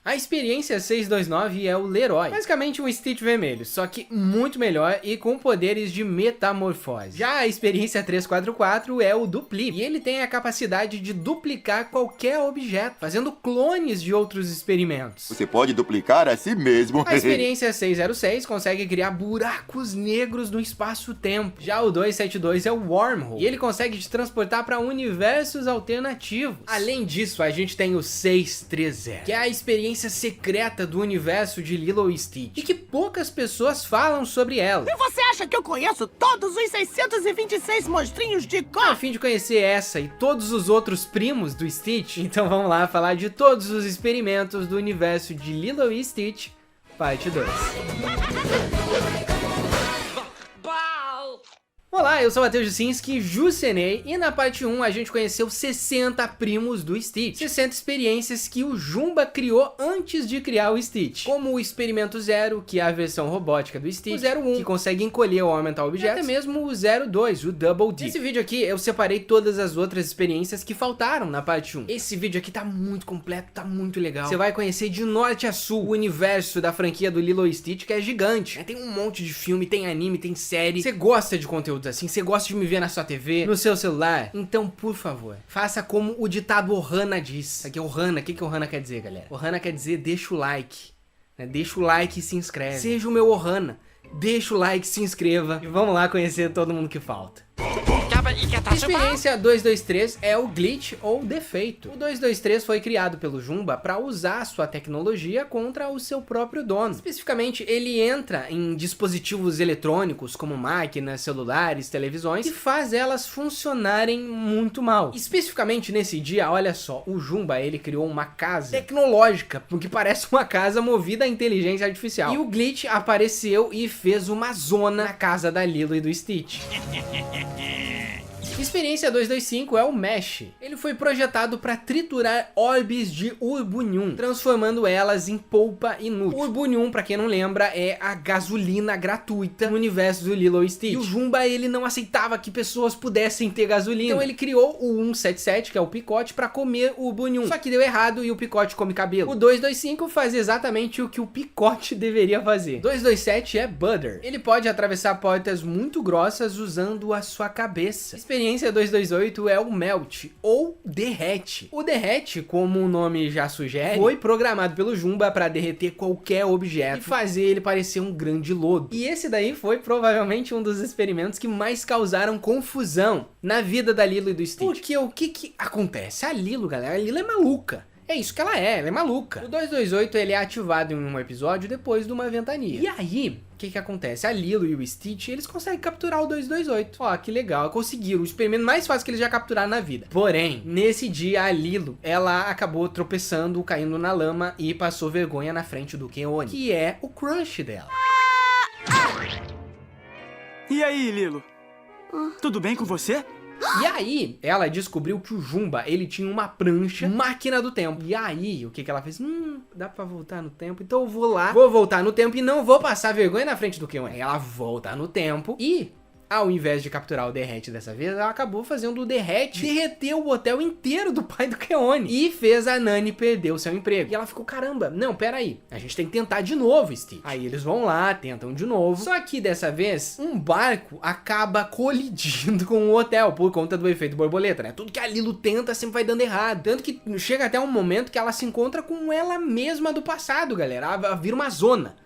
A experiência 629 é o Leroy, basicamente um Stitch vermelho, só que muito melhor e com poderes de metamorfose. Já a experiência 344 é o Dupli, e ele tem a capacidade de duplicar qualquer objeto, fazendo clones de outros experimentos. Você pode duplicar a si mesmo. A experiência 606 consegue criar buracos negros no espaço-tempo. Já o 272 é o Wormhole, e ele consegue te transportar para universos alternativos. Além disso, a gente tem o 630, que é a experiência secreta do universo de Lilo e Stitch, e que poucas pessoas falam sobre ela. E você acha que eu conheço todos os 626 monstrinhos de cor? A fim de conhecer essa e todos os outros primos do Stitch, então vamos lá falar de todos os experimentos do universo de Lilo e Stitch, parte 2. Olá, eu sou o Matheus Jusinski, Jusenei, e na parte 1 a gente conheceu 60 primos do Stitch, 60 experiências que o Jumba criou antes de criar o Stitch, como o Experimento 0, que é a versão robótica do Stitch, o 01, que consegue encolher ou aumentar objetos, e até mesmo o 02, o Double D. Nesse vídeo aqui eu separei todas as outras experiências que faltaram na parte 1. Esse vídeo aqui tá muito completo, tá muito legal. Você vai conhecer de norte a sul o universo da franquia do Lilo e Stitch, que é gigante. Tem um monte de filme, tem anime, tem série. Você gosta de conteúdo assim, você gosta de me ver na sua TV, no seu celular, então por favor, faça como o ditado Ohana diz. Aqui é Ohana, o que Ohana quer dizer, galera? Ohana quer dizer deixa o like, né? Deixa o like e se inscreve. Seja o meu Ohana, deixa o like, se inscreva e vamos lá conhecer todo mundo que falta. Experiência 223 é o glitch ou defeito. O 223 foi criado pelo Jumba para usar sua tecnologia contra o seu próprio dono. Especificamente, ele entra em dispositivos eletrônicos como máquinas, celulares, televisões e faz elas funcionarem muito mal. Especificamente nesse dia, olha só, o Jumba ele criou uma casa tecnológica, porque parece uma casa movida à inteligência artificial. E o glitch apareceu e fez uma zona na casa da Lilo e do Stitch. Experiência 225 é o Mesh. Ele foi projetado para triturar orbes de Urbunium, transformando elas em polpa inútil. Urbunium, para quem não lembra, é a gasolina gratuita no universo do Lilo e Stitch. E o Jumba, ele não aceitava que pessoas pudessem ter gasolina. Então ele criou o 177, que é o picote, para comer o Urbunium. Só que deu errado e o picote come cabelo. O 225 faz exatamente o que o picote deveria fazer. 227 é Butter. Ele pode atravessar portas muito grossas usando a sua cabeça. Experiência 228 é o Melt, ou Derrete. O Derrete, como o nome já sugere, foi programado pelo Jumba para derreter qualquer objeto e fazer ele parecer um grande lodo. E esse daí foi provavelmente um dos experimentos que mais causaram confusão na vida da Lilo e do Stitch. Porque o que acontece? A Lilo, galera, a Lilo é maluca. É isso que ela é maluca. O 228 ele é ativado em um episódio depois de uma ventania. E aí, o que acontece? A Lilo e o Stitch, eles conseguem capturar o 228. Ó, que legal, conseguiram o experimento mais fácil que eles já capturaram na vida. Porém, nesse dia, a Lilo, ela acabou tropeçando, caindo na lama e passou vergonha na frente do Keone, que é o crush dela. E aí, Lilo? Tudo bem com você? E aí, ela descobriu que o Jumba, ele tinha uma prancha máquina do tempo. E aí, o que ela fez? Dá pra voltar no tempo, então eu vou lá, vou voltar no tempo e não vou passar vergonha na frente do Keone. Ela volta no tempo e, ao invés de capturar o Derrete dessa vez, ela acabou fazendo o Derrete derreter o hotel inteiro do pai do Keone e fez a Nani perder o seu emprego. E ela ficou, caramba, não, peraí, a gente tem que tentar de novo, Stitch. Aí eles vão lá, tentam de novo, só que dessa vez, um barco acaba colidindo com o hotel por conta do efeito borboleta, né? Tudo que a Lilo tenta sempre vai dando errado. Tanto que chega até um momento que ela se encontra com ela mesma do passado, galera. Ela vira uma zona.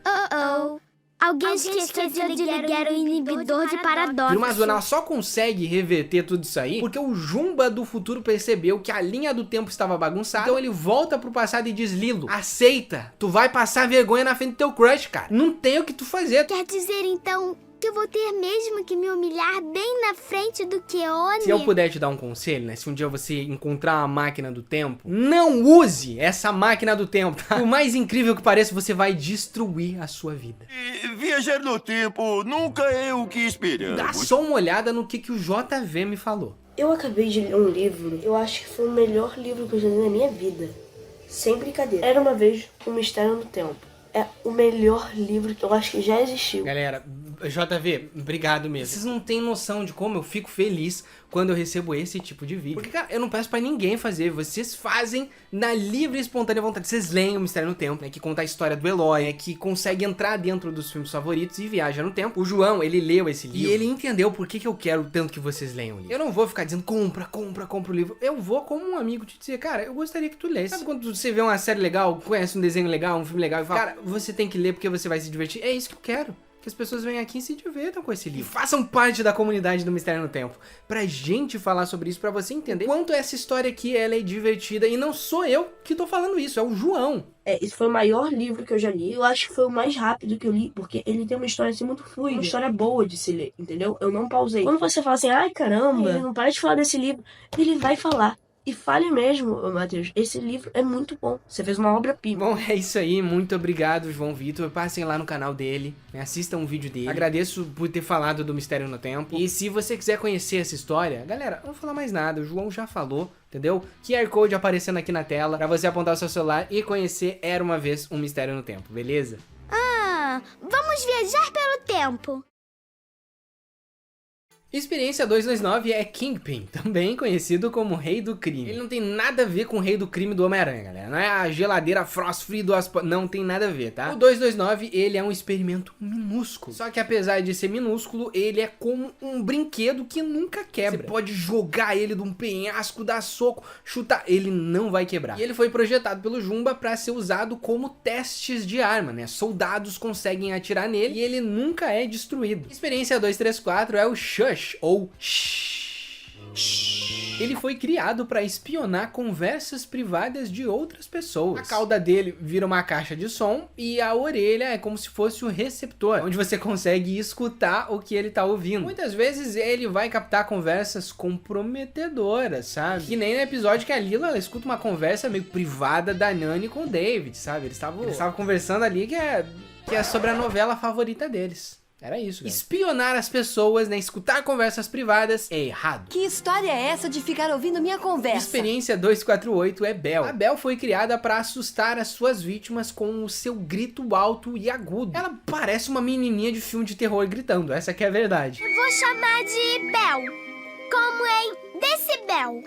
Alguém esqueceu de ligar o inibidor de paradoxo. Vira uma zona, ela só consegue reverter tudo isso aí porque o Jumba do futuro percebeu que a linha do tempo estava bagunçada. Então ele volta pro passado e diz, Lilo, aceita, tu vai passar vergonha na frente do teu crush, cara. Não tem o que tu fazer. Quer dizer, então, que eu vou ter mesmo que me humilhar bem na frente do Keone? Se eu puder te dar um conselho, né? Se um dia você encontrar uma máquina do tempo, não use essa máquina do tempo, tá? Por mais incrível que pareça, você vai destruir a sua vida. Viajar no tempo nunca é o que esperamos. Dá só uma olhada no que o JV me falou. Eu acabei de ler um livro, eu acho que foi o melhor livro que eu já li na minha vida. Sem brincadeira. Era uma vez um mistério no tempo. É o melhor livro que eu acho que já existiu. Galera, JV, obrigado mesmo. Vocês não têm noção de como eu fico feliz quando eu recebo esse tipo de vídeo. Porque, cara, eu não peço pra ninguém fazer. Vocês fazem na livre e espontânea vontade. Vocês leem o Mistério no Tempo, né? Que conta a história do Eloy, né? Que consegue entrar dentro dos filmes favoritos e viaja no tempo. O João, ele leu esse livro. E ele entendeu por que eu quero tanto que vocês leiam o livro. Eu não vou ficar dizendo, compra o livro. Eu vou como um amigo te dizer, cara, eu gostaria que tu lesse. Sabe quando você vê uma série legal, conhece um desenho legal, um filme legal e fala, cara, você tem que ler porque você vai se divertir. É isso que eu quero. Que as pessoas venham aqui e se divertam com esse livro. E façam parte da comunidade do Mistério no Tempo. Pra gente falar sobre isso, pra você entender quanto essa história aqui ela é divertida. E não sou eu que tô falando isso, é o João. Esse foi o maior livro que eu já li. Eu acho que foi o mais rápido que eu li, porque ele tem uma história assim muito fluida. Uma história boa de se ler, entendeu? Eu não pausei. Quando você fala assim, ai caramba, ele não para de falar desse livro, ele vai falar. E fale mesmo, Matheus, esse livro é muito bom. Você fez uma obra-prima. Bom, é isso aí. Muito obrigado, João Vitor. Passem lá no canal dele, assistam um vídeo dele. Agradeço por ter falado do Mistério no Tempo. E se você quiser conhecer essa história, galera, não vou falar mais nada. O João já falou, entendeu? QR Code aparecendo aqui na tela pra você apontar o seu celular e conhecer Era Uma Vez um Mistério no Tempo, beleza? Vamos viajar pelo tempo. Experiência 229 é Kingpin, também conhecido como Rei do Crime. Ele não tem nada a ver com o Rei do Crime do Homem-Aranha, galera. Não é a geladeira Frost Free do não tem nada a ver, tá? O 229, ele é um experimento minúsculo. Só que apesar de ser minúsculo, ele é como um brinquedo que nunca quebra. Você pode jogar ele de um penhasco, dar soco, chutar, ele não vai quebrar. E ele foi projetado pelo Jumba pra ser usado como testes de arma, né? Soldados conseguem atirar nele e ele nunca é destruído. Experiência 234 é o Shush, ou Shhh. Ele foi criado para espionar conversas privadas de outras pessoas. A cauda dele vira uma caixa de som e a orelha é como se fosse o receptor, onde você consegue escutar o que ele tá ouvindo. Muitas vezes ele vai captar conversas comprometedoras, sabe? Que nem no episódio que a Lila, ela escuta uma conversa meio privada da Nani com o David, sabe? Eles estavam conversando ali que é sobre a novela favorita deles. Era isso, galera. Espionar as pessoas, né? Escutar conversas privadas é errado. Que história é essa de ficar ouvindo minha conversa? Experiência 248 é Belle. A Belle foi criada para assustar as suas vítimas com o seu grito alto e agudo. Ela parece uma menininha de filme de terror gritando, essa que é a verdade. Eu vou chamar de Bel, como em decibel.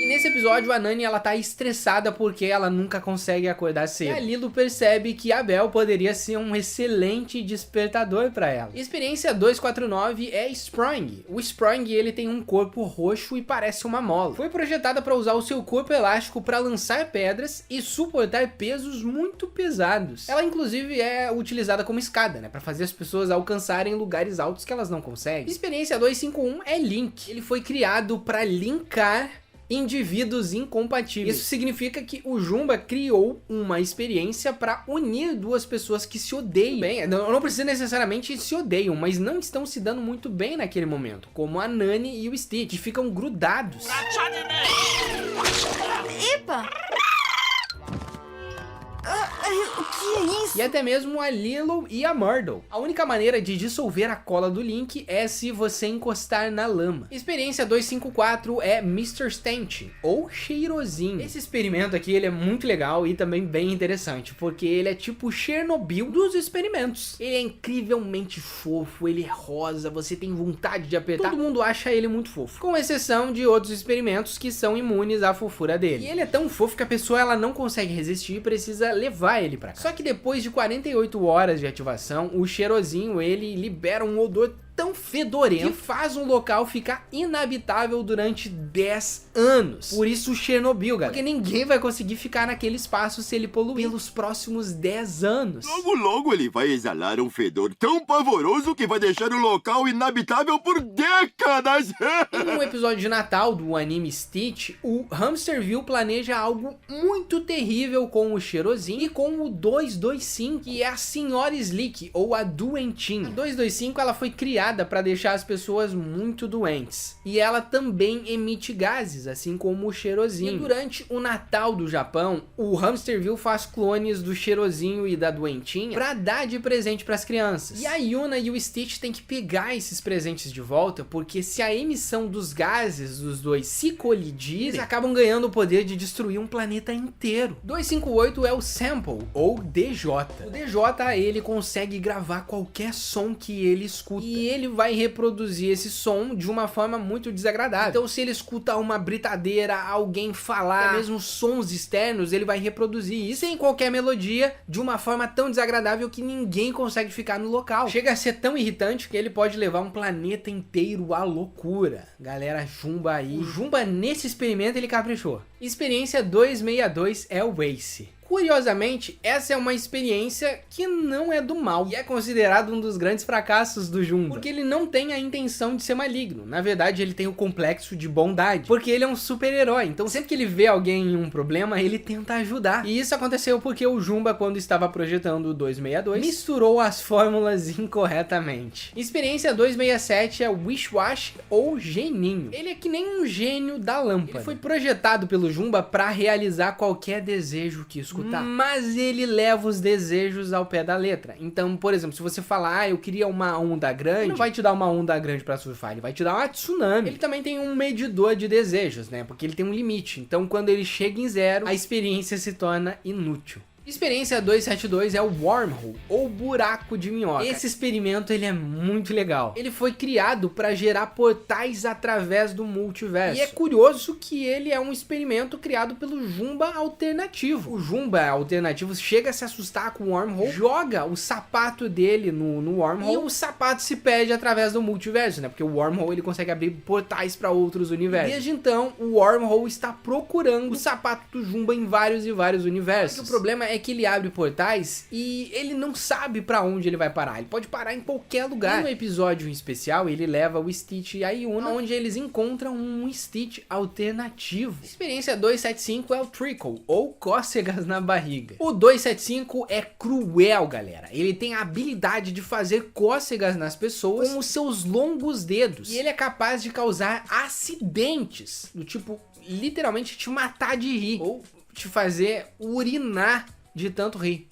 E nesse episódio a Nani, ela tá estressada porque ela nunca consegue acordar cedo. E a Lilo percebe que a Belle poderia ser um excelente despertador pra ela. Experiência 249 é Sprang. O Sprang, ele tem um corpo roxo e parece uma mola. Foi projetada para usar o seu corpo elástico para lançar pedras e suportar pesos muito pesados. Ela inclusive é utilizada como escada, né, para fazer as pessoas alcançarem lugares altos que elas não conseguem. Experiência 251 é Link. Ele foi criado para linkar indivíduos incompatíveis. Isso significa que o Jumba criou uma experiência para unir duas pessoas que se odeiam. Bem, não precisa necessariamente se odeiam, mas não estão se dando muito bem naquele momento, como a Nani e o Stitch, que ficam grudados. Epa! O que é isso? E até mesmo a Lilo e a Myrtle. A única maneira de dissolver a cola do Link é se você encostar na lama. Experiência 254 é Mr. Stench, ou cheirosinho. Esse experimento aqui, ele é muito legal e também bem interessante, porque ele é tipo o Chernobyl dos experimentos. Ele é incrivelmente fofo, ele é rosa, você tem vontade de apertar. Todo mundo acha ele muito fofo, com exceção de outros experimentos que são imunes à fofura dele. E ele é tão fofo que a pessoa ela não consegue resistir e precisa levar ele pra cá. Só que depois de 48 horas de ativação, o cheirosinho ele libera um odor tão fedorento que faz um local ficar inabitável durante 10 anos. Por isso Chernobyl, galera. Porque ninguém vai conseguir ficar naquele espaço se ele poluir pelos próximos 10 anos. Logo, logo ele vai exalar um fedor tão pavoroso que vai deixar o local inabitável por décadas. Em um episódio de Natal do anime Stitch, o Hamsterville planeja algo muito terrível com o cheirosinho e com o 225, que é a Senhora Slick, ou a Doentinha. A 225 ela foi criada criada para deixar as pessoas muito doentes. E ela também emite gases, assim como o Cheirosinho. E durante o Natal do Japão, o Hamsterville faz clones do Cheirosinho e da Doentinha para dar de presente para as crianças. E a Yuna e o Stitch têm que pegar esses presentes de volta, porque se a emissão dos gases dos dois se colidirem, eles acabam ganhando o poder de destruir um planeta inteiro. 258 é o Sample, ou DJ. O DJ, ele consegue gravar qualquer som que ele escuta. E ele vai reproduzir esse som de uma forma muito desagradável. Então, se ele escuta uma britadeira, alguém falar, até mesmo sons externos, ele vai reproduzir isso sem qualquer melodia, de uma forma tão desagradável que ninguém consegue ficar no local. Chega a ser tão irritante que ele pode levar um planeta inteiro à loucura. Galera, Jumba aí. O Jumba, nesse experimento, ele caprichou. Experiência 262 é o Ace. Curiosamente, essa é uma experiência que não é do mal e é considerado um dos grandes fracassos do Jumba, porque ele não tem a intenção de ser maligno. Na verdade, ele tem o complexo de bondade, porque ele é um super-herói. Então, sempre que ele vê alguém em um problema, ele tenta ajudar. E isso aconteceu porque o Jumba, quando estava projetando o 262, misturou as fórmulas incorretamente. Experiência 267 é o Wish Wash ou Geninho. Ele é que nem um gênio da lâmpada. Ele foi projetado pelo Jumba para realizar qualquer desejo que escutar. Mas ele leva os desejos ao pé da letra. Então, por exemplo, se você falar, eu queria uma onda grande, ele não vai te dar uma onda grande pra surfar, ele vai te dar uma tsunami. Ele também tem um medidor de desejos, né? Porque ele tem um limite. Então, quando ele chega em zero, a experiência se torna inútil. Experiência 272 é o Wormhole, ou buraco de minhoca. Esse experimento, ele é muito legal. Ele foi criado para gerar portais através do multiverso. E é curioso que ele é um experimento criado pelo Jumba alternativo. O Jumba alternativo chega a se assustar com o Wormhole, joga o sapato dele no Wormhole, e o sapato se perde através do multiverso, né? Porque o Wormhole, ele consegue abrir portais para outros universos. Desde então, o Wormhole está procurando o sapato do Jumba em vários e vários universos. Mas o problema é que ele abre portais e ele não sabe pra onde ele vai parar. Ele pode parar em qualquer lugar. E no episódio em especial, ele leva o Stitch e a Yuna, onde eles encontram um Stitch alternativo. Experiência 275 é o Trickle, ou cócegas na barriga. O 275 é cruel, galera. Ele tem a habilidade de fazer cócegas nas pessoas com os seus longos dedos. E ele é capaz de causar acidentes, do tipo, literalmente te matar de rir, ou te fazer urinar de tanto rir.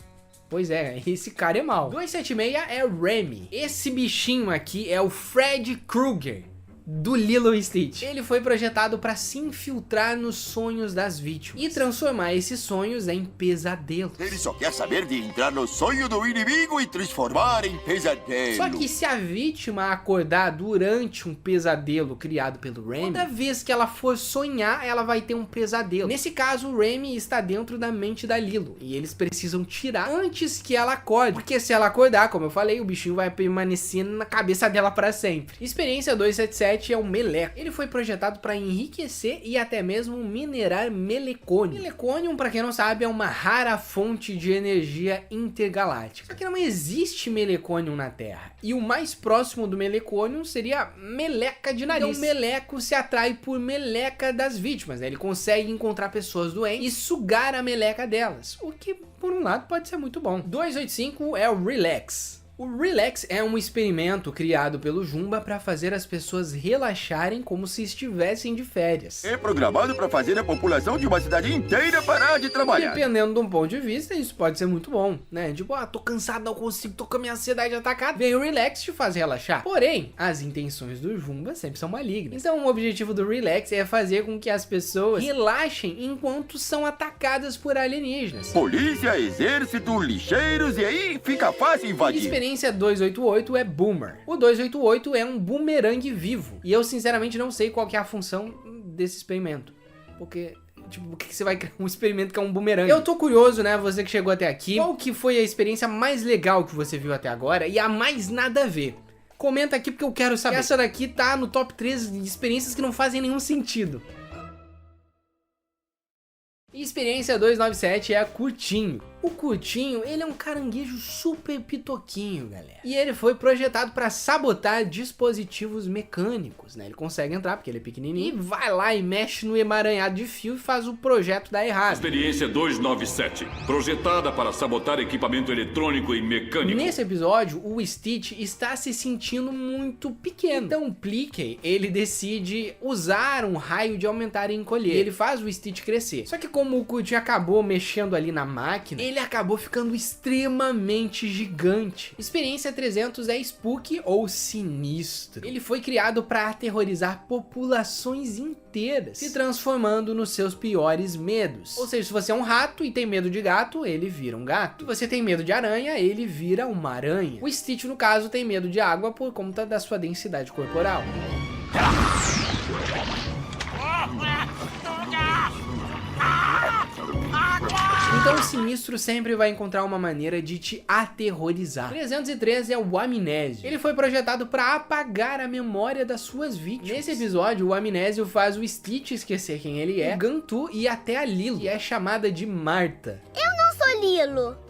Pois é, esse cara é mau. 276 é o Remy. Esse bichinho aqui é o Fred Krueger do Lilo e Stitch. Ele foi projetado para se infiltrar nos sonhos das vítimas e transformar esses sonhos em pesadelos. Ele só quer saber de entrar no sonho do inimigo e transformar em pesadelo. Só que se a vítima acordar durante um pesadelo criado pelo Remy, toda vez que ela for sonhar, ela vai ter um pesadelo. Nesse caso, o Remy está dentro da mente da Lilo e eles precisam tirar antes que ela acorde, porque se ela acordar, como eu falei, o bichinho vai permanecer na cabeça dela para sempre. Experiência 277 é o Meleco. Ele foi projetado para enriquecer e até mesmo minerar melecônio. Melecônio, para quem não sabe, é uma rara fonte de energia intergaláctica. Só que não existe melecônio na Terra. E o mais próximo do melecônio seria meleca de nariz. Então, Meleco se atrai por meleca das vítimas, né? Ele consegue encontrar pessoas doentes e sugar a meleca delas. O que, por um lado, pode ser muito bom. 285 é o Relax. O Relax é um experimento criado pelo Jumba para fazer as pessoas relaxarem como se estivessem de férias. É programado para fazer a população de uma cidade inteira parar de trabalhar. Dependendo de um ponto de vista, isso pode ser muito bom, né? Tipo, tô cansado, não consigo, tô com a minha ansiedade atacada. Vem o Relax te fazer relaxar. Porém, as intenções do Jumba sempre são malignas. Então, o objetivo do Relax é fazer com que as pessoas relaxem enquanto são atacadas por alienígenas. Polícia, exército, lixeiros, e aí fica fácil invadir. Experiência 288 é Boomer. O 288 é um bumerangue vivo. E eu sinceramente não sei qual que é a função desse experimento. Porque, tipo, por que você vai criar um experimento que é um bumerangue? Eu tô curioso, né, você que chegou até aqui, qual que foi a experiência mais legal que você viu até agora e a mais nada a ver? Comenta aqui porque eu quero saber. Essa daqui tá no top 3 de experiências que não fazem nenhum sentido. E experiência 297 é a Curtinho. O Curtinho, ele é um caranguejo super pitoquinho, galera. E ele foi projetado para sabotar dispositivos mecânicos, né? Ele consegue entrar porque ele é pequenininho e vai lá e mexe no emaranhado de fio e faz o projeto dar errado. Experiência 297, projetada para sabotar equipamento eletrônico e mecânico. Nesse episódio, o Stitch está se sentindo muito pequeno. Então o Plinkey, ele decide usar um raio de aumentar e encolher. E ele faz o Stitch crescer. Só que como o Curtinho acabou mexendo ali na máquina, ele acabou ficando extremamente gigante. Experiência 300 é Spooky ou Sinistro. Ele foi criado para aterrorizar populações inteiras, se transformando nos seus piores medos. Ou seja, se você é um rato e tem medo de gato, ele vira um gato. Se você tem medo de aranha, ele vira uma aranha. O Stitch, no caso, tem medo de água por conta da sua densidade corporal. Então o Sinistro sempre vai encontrar uma maneira de te aterrorizar. 313 é o Amnésio. Ele foi projetado para apagar a memória das suas vítimas. Nesse episódio, o Amnésio faz o Stitch esquecer quem ele é, o Gantu e até a Lilo, que é chamada de Marta. Eu não sou Lilo.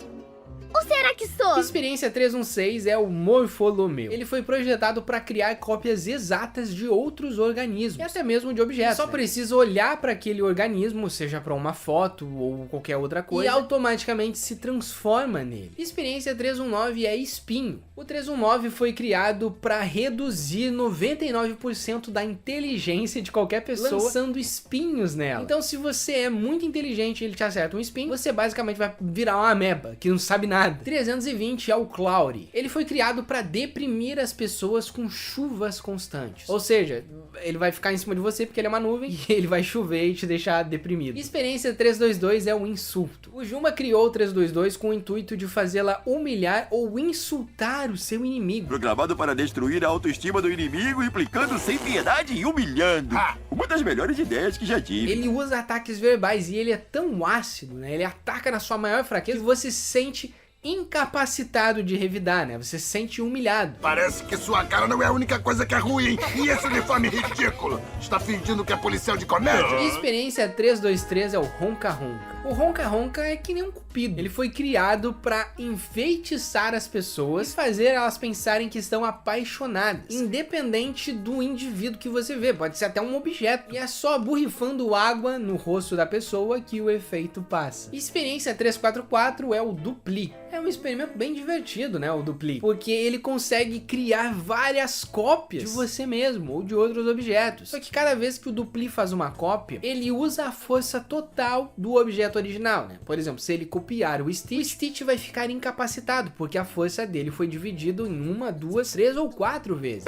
Ou será que sou? Experiência 316 é o Morfolomeu. Ele foi projetado para criar cópias exatas de outros organismos, e até mesmo de objetos. Só precisa olhar para aquele organismo, seja para uma foto ou qualquer outra coisa, e automaticamente se transforma nele. Experiência 319 é Espinho. O 319 foi criado para reduzir 99% da inteligência de qualquer pessoa, lançando espinhos nela. Então se você é muito inteligente e ele te acerta um espinho, você basicamente vai virar uma ameba, que não sabe nada. 320 é o Cloudy. Ele foi criado para deprimir as pessoas com chuvas constantes. Ou seja, ele vai ficar em cima de você porque ele é uma nuvem e ele vai chover e te deixar deprimido. Experiência 322 é o Insulto. O Jumba criou o 322 com o intuito de fazê-la humilhar ou insultar o seu inimigo. Programado para destruir a autoestima do inimigo, implicando sem piedade e humilhando. Uma das melhores ideias que já tive. Ele usa ataques verbais e ele é tão ácido, né? Ele ataca na sua maior fraqueza que você se sente incapacitado de revidar, né? Você se sente humilhado. Parece que sua cara não é a única coisa que é ruim. E esse uniforme ridículo? Está fingindo que é policial de comédia? Experiência 323 é o Ronca Ronca. O Ronca Ronca é que nem um cupido. Ele foi criado para enfeitiçar as pessoas e fazer elas pensarem que estão apaixonadas, independente do indivíduo que você vê. Pode ser até um objeto. E é só borrifando água no rosto da pessoa que o efeito passa. Experiência 344 é o Dupli. É um experimento bem divertido, né, o Dupli, porque ele consegue criar várias cópias de você mesmo ou de outros objetos. Só que cada vez que o Dupli faz uma cópia, ele usa a força total do objeto original, né? Por exemplo, se ele copiar o Stitch vai ficar incapacitado, porque a força dele foi dividida em 1, 2, 3 ou 4 vezes.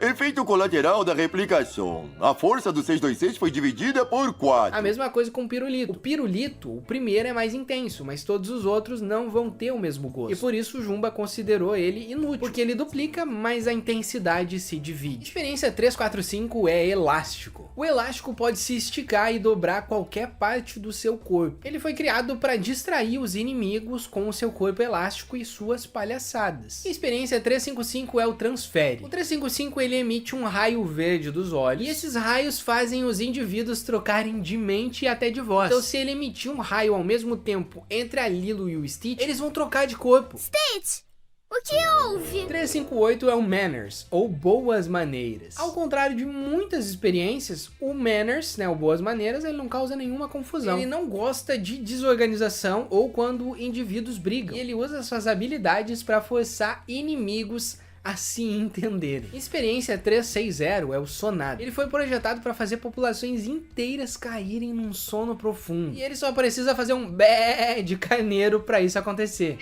Efeito colateral da replicação. A força do 626 foi dividida por 4. A mesma coisa com o Pirulito. O Pirulito, o primeiro é mais intenso, mas todos os outros não vão ter o mesmo gosto. E por isso o Jumba considerou ele inútil, porque ele duplica, mas a intensidade se divide. Experiência 345 é Elástico. O elástico pode se esticar e dobrar qualquer parte do seu corpo. Ele foi criado para distrair os inimigos com o seu corpo elástico e suas palhaçadas. Experiência 355 é o Transfere. O 355 ele emite um raio verde dos olhos, e esses raios fazem os indivíduos trocarem de mente e até de voz. Então se ele emitir um raio ao mesmo tempo entre a Lilo e o Stitch, eles vão trocar de corpo. Stitch, o que houve? 358 é o Manners, ou Boas Maneiras. Ao contrário de muitas experiências, o Manners, né, o Boas Maneiras, ele não causa nenhuma confusão. Ele não gosta de desorganização ou quando indivíduos brigam. E ele usa suas habilidades para forçar inimigos a se entenderem. Experiência 360 é o Sonado. Ele foi projetado para fazer populações inteiras caírem num sono profundo. E ele só precisa fazer um bé de carneiro para isso acontecer.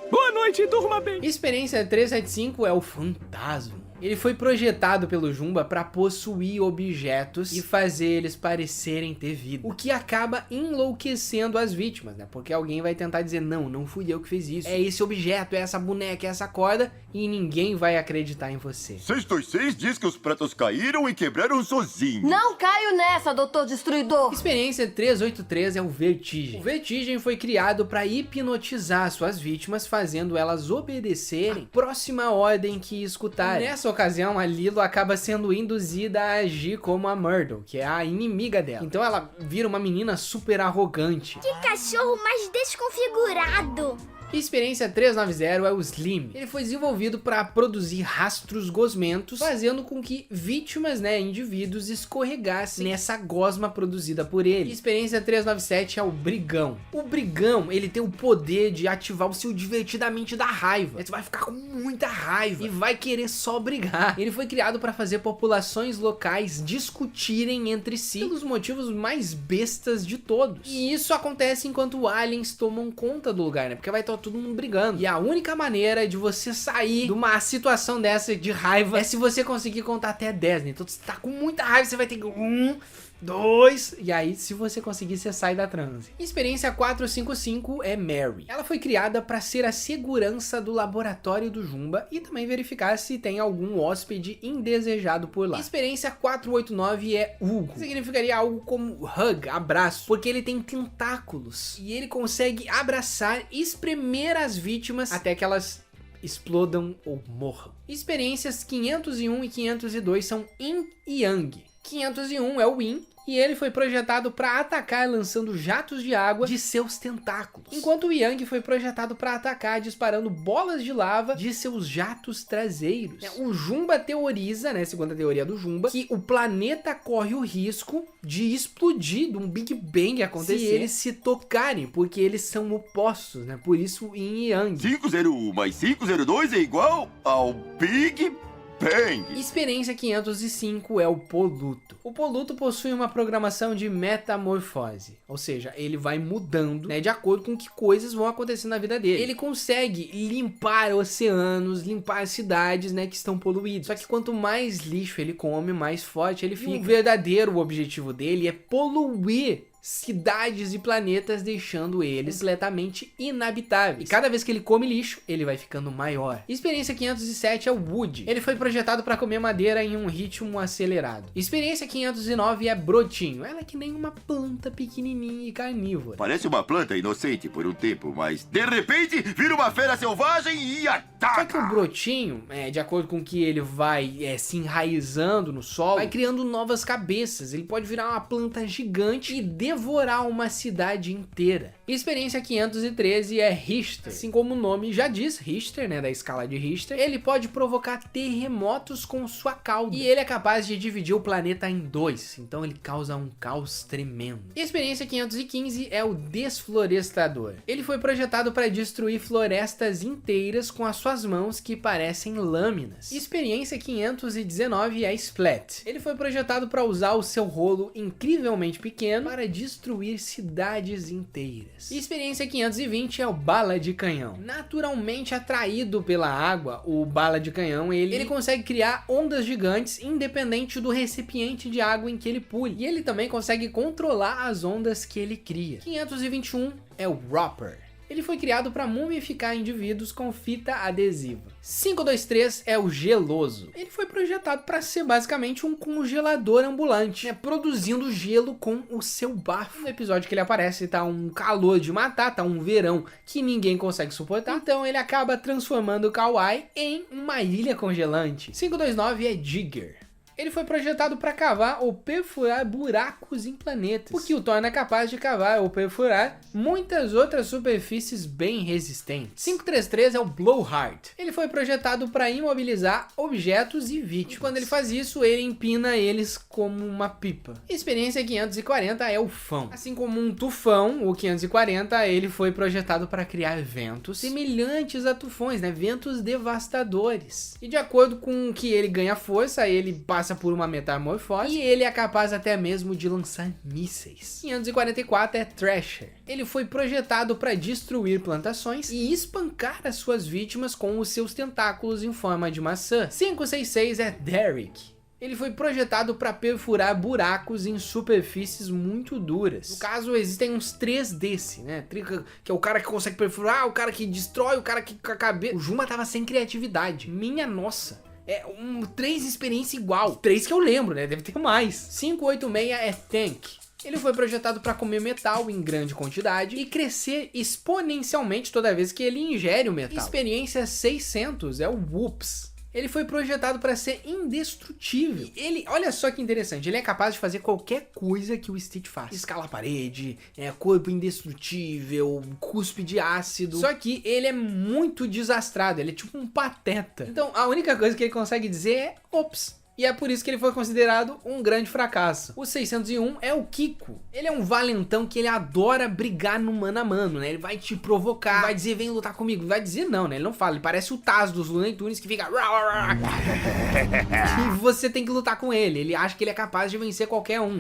Boa noite, durma bem. Experiência 375 é o Fantasma. Ele foi projetado pelo Jumba para possuir objetos e fazer eles parecerem ter vida, o que acaba enlouquecendo as vítimas, né? Porque alguém vai tentar dizer, não fui eu que fiz isso, é esse objeto, é essa boneca, é essa corda, e ninguém vai acreditar em você. 626 diz que os pratos caíram e quebraram sozinhos. Não caio nessa, doutor destruidor. Experiência 383 é o Vertigem. O Vertigem foi criado para hipnotizar suas vítimas, fazendo elas obedecerem a próxima ordem que escutarem. Nessa ocasião, a Lilo acaba sendo induzida a agir como a Myrtle, que é a inimiga dela. Então ela vira uma menina super arrogante. Que cachorro mais desconfigurado! Experiência 390 é o Slim. Ele foi desenvolvido para produzir rastros gosmentos, fazendo com que vítimas, indivíduos escorregassem nessa gosma produzida por ele. Experiência 397 é o Brigão. O Brigão, ele tem o poder de ativar o seu divertidamente da raiva. Você vai ficar com muita raiva e vai querer só brigar. Ele foi criado para fazer populações locais discutirem entre si pelos motivos mais bestas de todos. E isso acontece enquanto aliens tomam conta do lugar, Porque vai estar todo mundo brigando. E a única maneira de você sair de uma situação dessa de raiva é se você conseguir contar até 10, né? Então você tá com muita raiva, você vai ter que 1, 2, e aí se você conseguir, você sai da transe. Experiência 455 é Mary. Ela foi criada para ser a segurança do laboratório do Jumba e também verificar se tem algum hóspede indesejado por lá. Experiência 489 é Hugo. Significaria algo como hug, abraço, porque ele tem tentáculos e ele consegue abraçar e espremer as vítimas até que elas explodam ou morram. Experiências 501 e 502 são Yin e Yang. 501 é o Yin, e ele foi projetado para atacar lançando jatos de água de seus tentáculos, enquanto o Yang foi projetado para atacar disparando bolas de lava de seus jatos traseiros. O Jumba teoriza, segundo a teoria do Jumba, que o planeta corre o risco de explodir, de um Big Bang acontecer, se eles se tocarem, porque eles são opostos, Por isso Yin e Yang. 501 mais 502 é igual ao Big Bang. Experiência 505 é o Poluto. O Poluto possui uma programação de metamorfose, ou seja, ele vai mudando, de acordo com que coisas vão acontecer na vida dele. Ele consegue limpar oceanos, limpar cidades, que estão poluídas. Só que quanto mais lixo ele come, mais forte ele fica. E o verdadeiro objetivo dele é poluir cidades e planetas, deixando eles completamente inabitáveis. E cada vez que ele come lixo, ele vai ficando maior. Experiência 507 é o Woody. Ele foi projetado para comer madeira em um ritmo acelerado. Experiência 509 é Brotinho. Ela é que nem uma planta pequenininha e carnívora. Parece uma planta inocente por um tempo, mas de repente vira uma fera selvagem e ataca. Só que o Brotinho, de acordo com que ele vai se enraizando no solo, vai criando novas cabeças. Ele pode virar uma planta gigante e devorar uma cidade inteira. Experiência 513 é Richter. Assim como o nome já diz, Richter, da escala de Richter, ele pode provocar terremotos com sua cauda. E ele é capaz de dividir o planeta em 2, então ele causa um caos tremendo. Experiência 515 é o Desflorestador. Ele foi projetado para destruir florestas inteiras com as suas mãos que parecem lâminas. Experiência 519 é Splat. Ele foi projetado para usar o seu rolo incrivelmente pequeno para destruir cidades inteiras. Experiência 520 é o Bala de Canhão. Naturalmente atraído pela água, o Bala de Canhão, ele consegue criar ondas gigantes independente do recipiente de água em que ele pule. E ele também consegue controlar as ondas que ele cria. 521 é o Ropper. Ele foi criado para mumificar indivíduos com fita adesiva. 523 é o Geloso. Ele foi projetado para ser basicamente um congelador ambulante, produzindo gelo com o seu bafo. No episódio que ele aparece, tá um calor de matar, tá um verão que ninguém consegue suportar. Então ele acaba transformando o Kauai em uma ilha congelante. 529 é Jigger. Ele foi projetado para cavar ou perfurar buracos em planetas, o que o torna capaz de cavar ou perfurar muitas outras superfícies bem resistentes. 533 é o Blowhard. Ele foi projetado para imobilizar objetos e vítimas. Quando ele faz isso, ele empina eles como uma pipa. Experiência 540 é o Fão. Assim como um tufão, o 540, ele foi projetado para criar ventos semelhantes a tufões, ventos devastadores. E de acordo com que ele ganha força, ele passa por uma metamorfose e ele é capaz até mesmo de lançar mísseis. 544 é Thrasher. Ele foi projetado para destruir plantações e espancar as suas vítimas com os seus tentáculos em forma de maçã. 566 é Derek. Ele foi projetado para perfurar buracos em superfícies muito duras. No caso, existem uns 3 desse, que é o cara que consegue perfurar, o cara que destrói, o cara que com a cabeça... O Juma tava sem criatividade. Minha nossa. 3 experiências igual. 3 que eu lembro, deve ter mais. 586 é Tank. Ele foi projetado para comer metal em grande quantidade e crescer exponencialmente toda vez que ele ingere o metal. Experiência 600 é o Whoops. Ele foi projetado para ser indestrutível. Ele, olha só que interessante, ele é capaz de fazer qualquer coisa que o Stitch faz. Escalar a parede, corpo indestrutível, cuspe de ácido. Só que ele é muito desastrado, ele é tipo um pateta. Então a única coisa que ele consegue dizer é ops. E é por isso que ele foi considerado um grande fracasso. O 601 é o Kiko. Ele é um valentão que ele adora brigar no mano a mano, né? Ele vai te provocar, vai dizer, vem lutar comigo. Vai dizer não, né? Ele não fala, ele parece o Taz dos Looney Tunes que fica... E você tem que lutar com ele. Ele acha que ele é capaz de vencer qualquer um.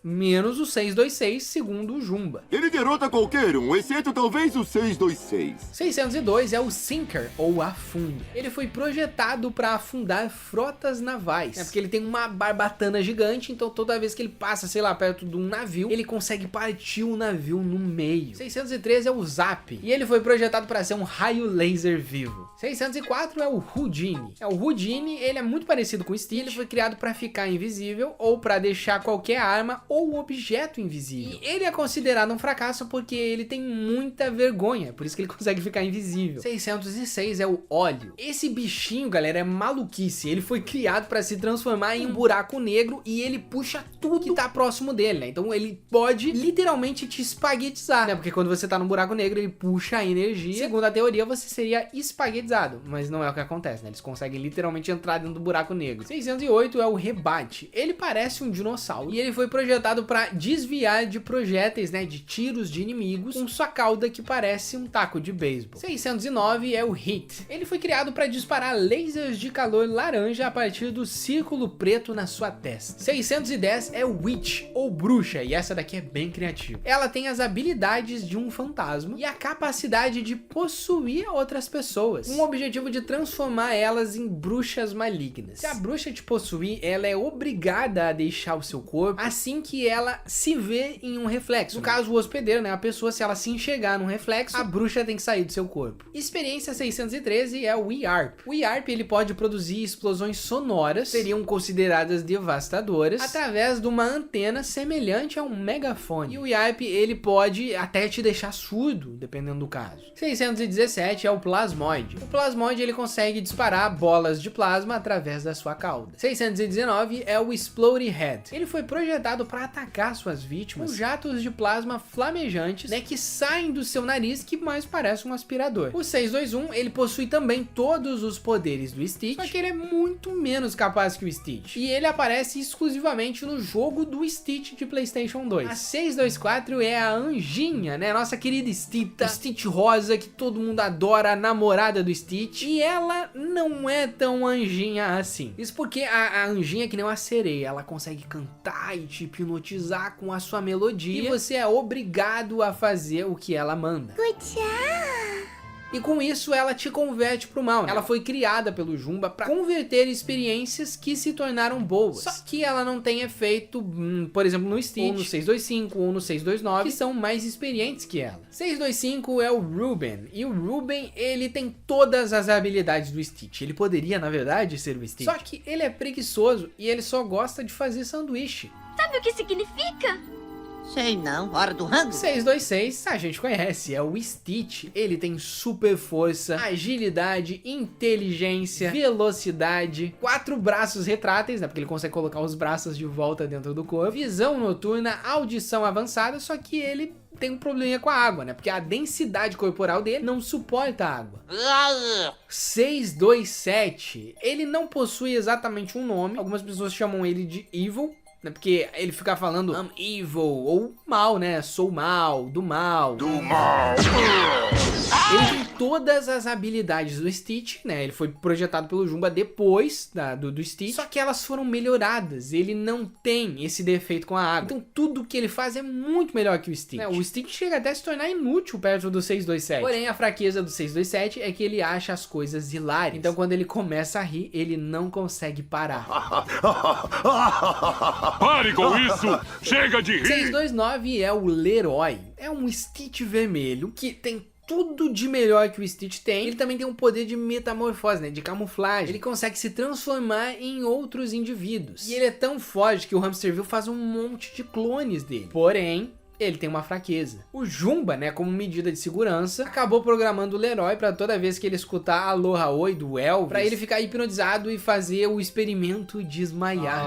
Menos o 626, segundo o Jumba. Ele derrota qualquer um, exceto talvez o 626. 602 é o Sinker, ou Afunda. Ele foi projetado para afundar frotas navais. Porque ele tem uma barbatana gigante, então toda vez que ele passa, sei lá, perto de um navio, ele consegue partir o navio no meio. 613 é o Zap, e ele foi projetado para ser um raio laser vivo. 604 é o Houdini. O Houdini, ele é muito parecido com o Stitch. Ele foi criado para ficar invisível, ou para deixar qualquer arma ou um objeto invisível. E ele é considerado um fracasso porque ele tem muita vergonha, por isso que ele consegue ficar invisível. 606 é o Óleo. Esse bichinho, galera, é maluquice. Ele foi criado para se transformar em um buraco negro e ele puxa tudo que tá próximo dele, né? Então ele pode literalmente te espaguetizar, né? Porque quando você tá no buraco negro, ele puxa a energia. Segundo a teoria, você seria espaguetizado, mas não é o que acontece, né? Eles conseguem literalmente entrar dentro do buraco negro. 608 é o Rebate. Ele parece um dinossauro e ele foi projetado para desviar de projéteis, né, de tiros de inimigos, com sua cauda que parece um taco de beisebol. 609 é o Hit. Ele foi criado para disparar lasers de calor laranja a partir do círculo preto na sua testa. 610 é o Witch, ou bruxa, e essa daqui é bem criativa. Ela tem as habilidades de um fantasma e a capacidade de possuir outras pessoas, com o objetivo de transformar elas em bruxas malignas. Se a bruxa te possuir, ela é obrigada a deixar o seu corpo assim que ela se vê em um reflexo. No caso, o hospedeiro, né? A pessoa, se ela se enxergar num reflexo, a bruxa tem que sair do seu corpo. Experiência 613 é o Yarp. O Yarp, ele pode produzir explosões sonoras, seriam consideradas devastadoras, através de uma antena semelhante a um megafone. E o Yarp, ele pode até te deixar surdo, dependendo do caso. 617 é o Plasmoide. O Plasmoide, ele consegue disparar bolas de plasma através da sua cauda. 619 é o Explode Head. Ele foi projetado para atacar suas vítimas com jatos de plasma flamejantes, né, que saem do seu nariz, que mais parece um aspirador. O 621, ele possui também todos os poderes do Stitch, só que ele é muito menos capaz que o Stitch. E ele aparece exclusivamente no jogo do Stitch de PlayStation 2. A 624 é a Anjinha, né, nossa querida Stita, Stitch rosa, que todo mundo adora, a namorada do Stitch. E ela não é tão anjinha assim. Isso porque a Anjinha é que nem uma sereia, ela consegue cantar e te hipnotizar com a sua melodia, e você é obrigado a fazer o que ela manda. E com isso ela te converte pro mal, né? Ela foi criada pelo Jumba para converter experiências que se tornaram boas. Só que ela não tem efeito, por exemplo, no Stitch, ou no 625, ou no 629, que são mais experientes que ela. 625 é o Ruben. E o Ruben, ele tem todas as habilidades do Stitch. Ele poderia, na verdade, ser o Stitch. Só que ele é preguiçoso e ele só gosta de fazer sanduíche. Sabe o que significa? Sei não, hora do rango. 626, a gente conhece, é o Stitch. Ele tem super força, agilidade, inteligência, velocidade, 4 braços retráteis, né, porque ele consegue colocar os braços de volta dentro do corpo, visão noturna, audição avançada, só que ele tem um probleminha com a água, né, porque a densidade corporal dele não suporta a água. 627, ele não possui exatamente um nome, algumas pessoas chamam ele de Evil, né, porque ele fica falando I'm evil, ou mal, né, sou mal, do mal. Ele tem todas as habilidades do Stitch, né, ele foi projetado pelo Jumba depois do Stitch, só que elas foram melhoradas, ele não tem esse defeito com a água, então tudo que ele faz é muito melhor que o Stitch. O Stitch chega até a se tornar inútil perto do 627, porém a fraqueza do 627 é que ele acha as coisas hilárias, então quando ele começa a rir, ele não consegue parar. Pare com isso! Chega de rir! 629 é o Leroy. É um Stitch vermelho que tem tudo de melhor que o Stitch tem. Ele também tem um poder de metamorfose, né, de camuflagem. Ele consegue se transformar em outros indivíduos. E ele é tão forte que o Hamsterville faz um monte de clones dele. Porém, ele tem uma fraqueza. O Jumba, né, como medida de segurança, acabou programando o Leroy pra toda vez que ele escutar Aloha Oi do Elvis, pra ele ficar hipnotizado e fazer o experimento desmaiar.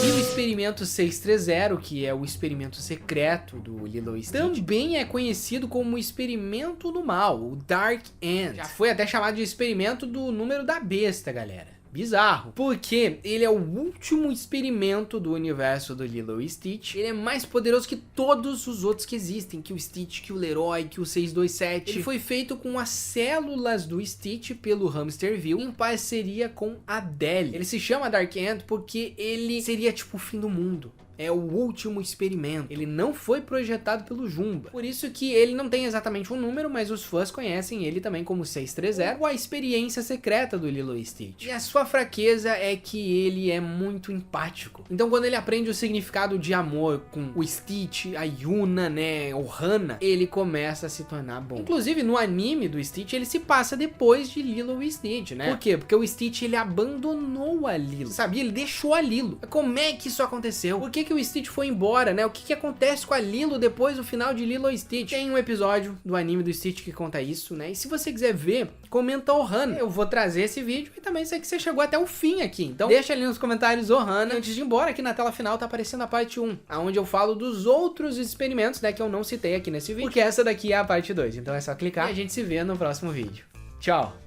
E o experimento 630, que é o experimento secreto do Lilo e Stitch, também é conhecido como o experimento do mal, o Dark End. Já foi até chamado de experimento do número da besta, galera. Bizarro, porque ele é o último experimento do universo do Lilo e Stitch. Ele é mais poderoso que todos os outros que existem, que o Stitch, que o Leroy, que o 627. Ele foi feito com as células do Stitch pelo Hamsterville em parceria com a Deli. Ele se chama Dark End porque ele seria tipo o fim do mundo. É o último experimento. Ele não foi projetado pelo Jumba. Por isso que ele não tem exatamente um número, mas os fãs conhecem ele também como 630, ou a experiência secreta do Lilo e Stitch. E a sua fraqueza é que ele é muito empático. Então quando ele aprende o significado de amor com o Stitch, a Yuna, né, o Hana, ele começa a se tornar bom. Inclusive no anime do Stitch, ele se passa depois de Lilo e Stitch, né? Por quê? Porque o Stitch, ele abandonou a Lilo. Sabia? Ele deixou a Lilo. Como é que isso aconteceu? Por que o Stitch foi embora, né? O que acontece com a Lilo depois do final de Lilo e Stitch? Tem um episódio do anime do Stitch que conta isso, né? E se você quiser ver, comenta Ohana. Eu vou trazer esse vídeo e também sei que você chegou até o fim aqui. Então deixa ali nos comentários Ohana. Antes de ir embora, aqui na tela final tá aparecendo a parte 1, onde eu falo dos outros experimentos, né? Que eu não citei aqui nesse vídeo, porque essa daqui é a parte 2. Então é só clicar e a gente se vê no próximo vídeo. Tchau!